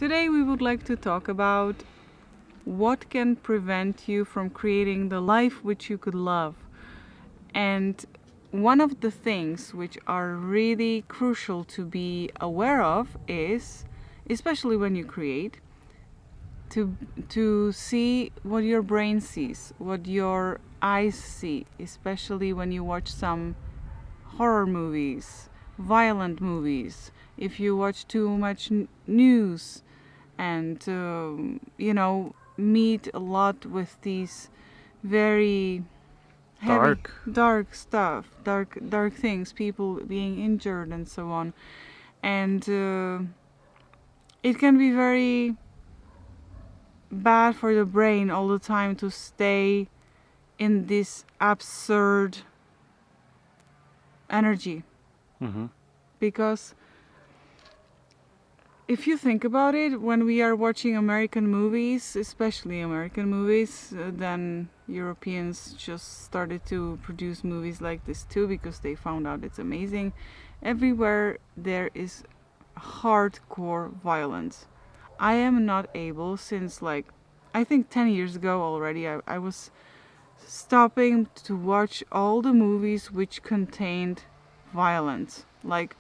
Today we would like to talk about what can prevent you from creating the life which you could love. And one of the things which are really crucial to be aware of is, especially when you create, to see what your brain sees, what your eyes see, especially when you watch some horror movies, violent movies, if you watch too much news and meet a lot with these very heavy Dark. dark stuff, dark things, people being injured and so on. And it can be very bad for the brain all the time to stay in this absurd energy. Mm-hmm. Because if you think about it, when we are watching American movies, especially American movies, then Europeans just started to produce movies like this too because they found out it's amazing. Everywhere there is hardcore violence. I am not able, since I think 10 years ago already, I was stopping to watch all the movies which contained violence. Like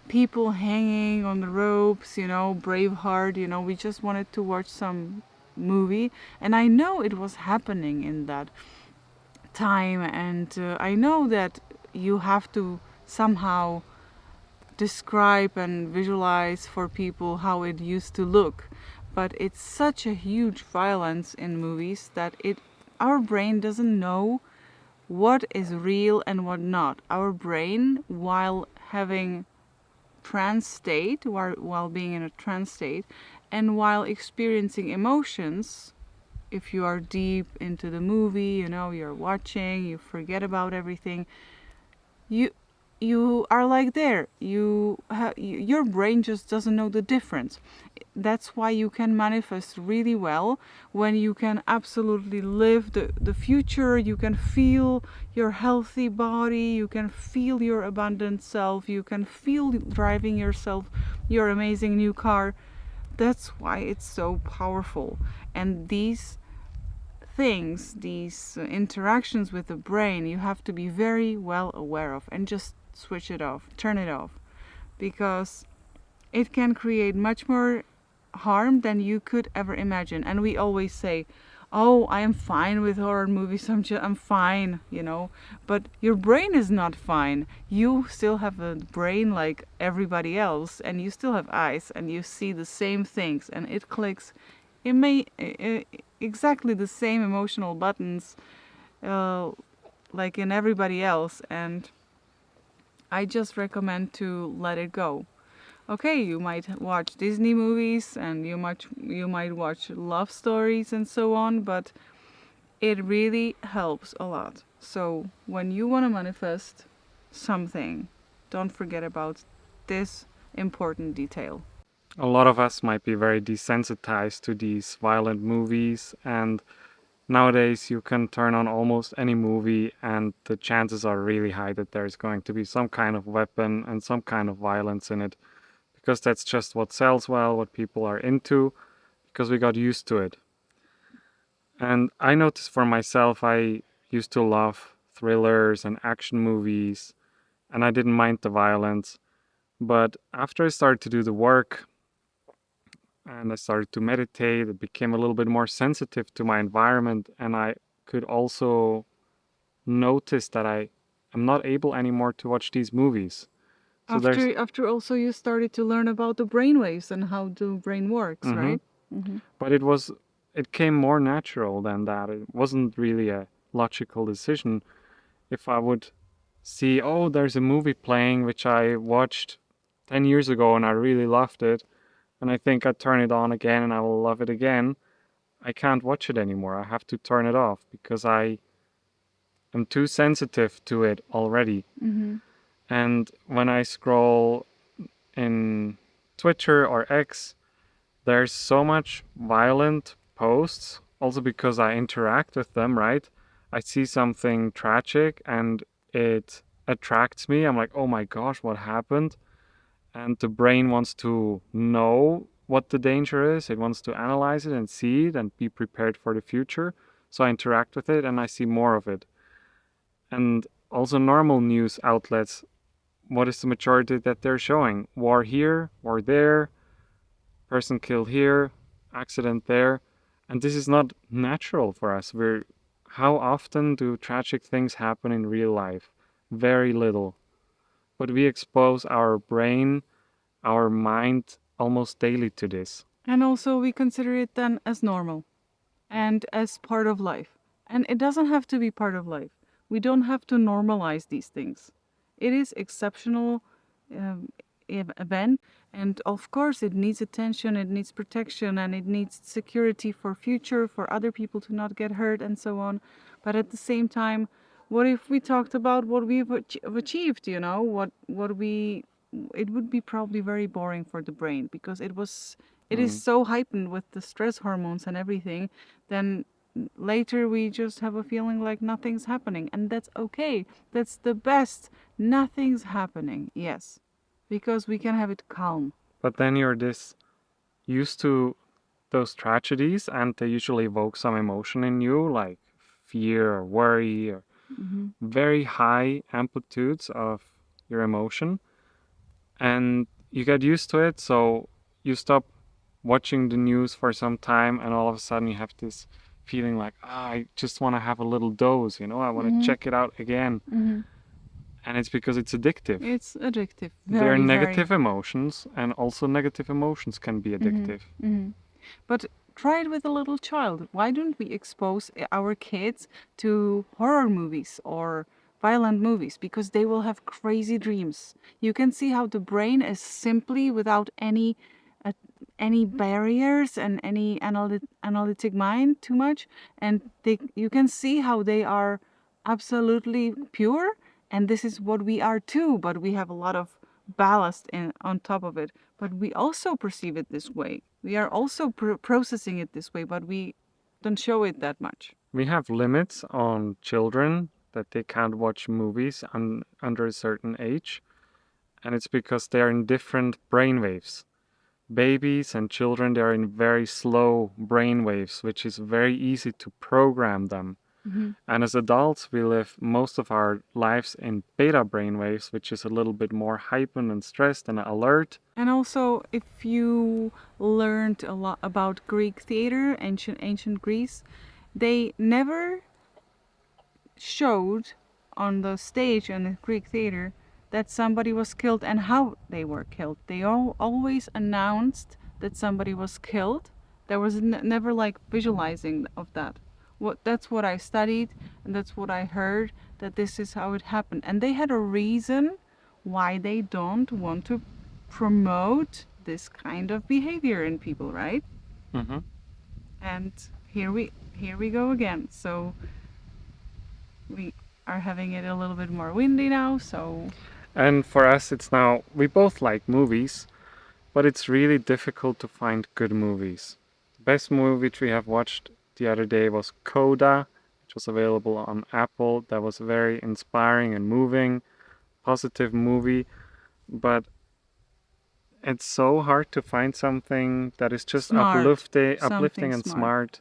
people hanging on the ropes, Braveheart, we just wanted to watch some movie. And I know it was happening in that time, and I know that you have to somehow describe and visualize for people how it used to look. But it's such a huge violence in movies that our brain doesn't know what is real and what not. Our brain, while having trance state, while being in a trance state, and while experiencing emotions, if you are deep into the movie, you're watching, you forget about everything, you are like there. Your brain just doesn't know the difference. That's why you can manifest really well when you can absolutely live the future. You can feel your healthy body, you can feel your abundant self, you can feel driving yourself your amazing new car. That's why it's so powerful. And these things, these interactions with the brain, you have to be very well aware of and just switch it off, turn it off, because it can create much more harm than you could ever imagine. And we always say, oh, I am fine with horror movies, I'm fine, but your brain is not fine. You still have a brain like everybody else, and you still have eyes, and you see the same things, and it clicks. It may exactly the same emotional buttons like in everybody else, and I just recommend to let it go. Okay, you might watch Disney movies and you might watch love stories and so on, but it really helps a lot. So when you want to manifest something, don't forget about this important detail. A lot of us might be very desensitized to these violent movies, and nowadays you can turn on almost any movie and the chances are really high that there's going to be some kind of weapon and some kind of violence in it, because that's just what sells well, what people are into, because we got used to it. And I noticed for myself, I used to love thrillers and action movies, and I didn't mind the violence. But after I started to do the work and I started to meditate, it became a little bit more sensitive to my environment, and I could also notice that I am not able anymore to watch these movies. So After also you started to learn about the brainwaves and how the brain works, Mhm. right? Mm-hmm. But it came more natural than that. It wasn't really a logical decision. If I would see, oh, there's a movie playing which I watched 10 years ago and I really loved it, and I think I'd turn it on again and I will love it again, I can't watch it anymore. I have to turn it off because I am too sensitive to it already. Mm-hmm. And when I scroll in Twitter or X, there's so much violent posts, also because I interact with them, right? I see something tragic and it attracts me. I'm like, oh my gosh, what happened? And the brain wants to know what the danger is. It wants to analyze it and see it and be prepared for the future. So I interact with it and I see more of it. And also normal news outlets, what is the majority that they're showing? War here, war there, person killed here, accident there. And this is not natural for us. How often do tragic things happen in real life? Very little. But we expose our brain, our mind almost daily to this. And also we consider it then as normal and as part of life. And it doesn't have to be part of life. We don't have to normalize these things. It is exceptional event, and of course it needs attention, it needs protection, and it needs security for future, for other people to not get hurt and so on. But at the same time, what if we talked about what we've achieved, you know, what we it would be probably very boring for the brain because it is so heightened with the stress hormones and everything. Then later we just have a feeling like nothing's happening, and that's okay. That's the best. Nothing's happening, yes, because we can have it calm. But then you're this used to those tragedies, and they usually evoke some emotion in you, like fear or worry or very high amplitudes of your emotion. And you get used to it, so you stop watching the news for some time, and all of a sudden you have this feeling like, I just want to have a little dose, you know, I want to check it out again. And it's because it's addictive. It's addictive. There are negative emotions, and also negative emotions can be addictive. But try it with a little child. Why don't we expose our kids to horror movies or violent movies? Because they will have crazy dreams. You can see how the brain is simply without any barriers and any analytic mind too much, and you can see how they are absolutely pure, and this is what we are too, but we have a lot of ballast on top of it. But we also perceive it this way. We are also processing it this way, but we don't show it that much. We have limits on children that they can't watch movies under a certain age, and it's because they are in different brain waves. Babies and children, they are in very slow brain waves, which is very easy to program them. And as adults, we live most of our lives in beta brain waves, which is a little bit more heightened and stressed and alert. And also, if you learned a lot about Greek theater, ancient Greece, they never showed on the stage in the Greek theater that somebody was killed and how they were killed. They always announced that somebody was killed. There was never like visualizing of that. That's what I studied, and that's what I heard, that this is how it happened. And they had a reason why they don't want to promote this kind of behavior in people, right? And here we go again. So we are having it a little bit more windy now, so... And for us, it's now, we both like movies, but it's really difficult to find good movies. The best movie which we have watched the other day was Coda, which was available on Apple. That was very inspiring and moving, positive movie, but it's so hard to find something that is just uplifting and smart.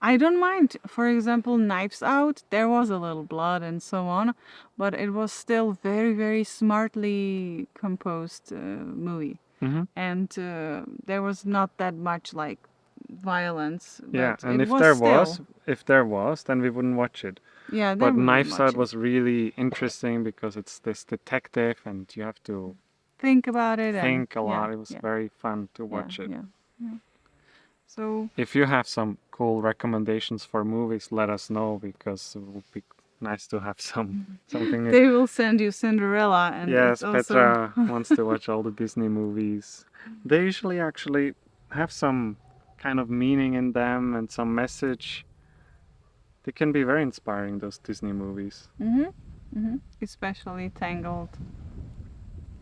I don't mind. For example, Knives Out, there was a little blood and so on, but it was still very, very smartly composed movie. And there was not that much like violence. Yeah, but and if there was, then we wouldn't watch it. Yeah, but Knives Out was really interesting because it's this detective, and you have to think about it. Think a lot. It was very fun to watch it. So if you have some cool recommendations for movies, let us know, because it would be nice to have something. They will send you Cinderella, and yes, Petra wants to watch all the Disney movies. They usually actually have some kind of meaning in them and some message. They can be very inspiring, those Disney movies. Especially Tangled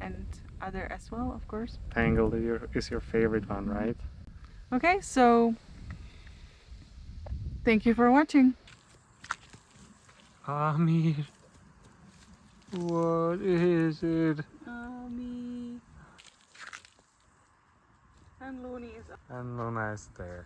and other as well, of course. Tangled is your favorite one, right? Okay, so thank you for watching. Amir, what is it? Amir, And Looney is And Luna is there.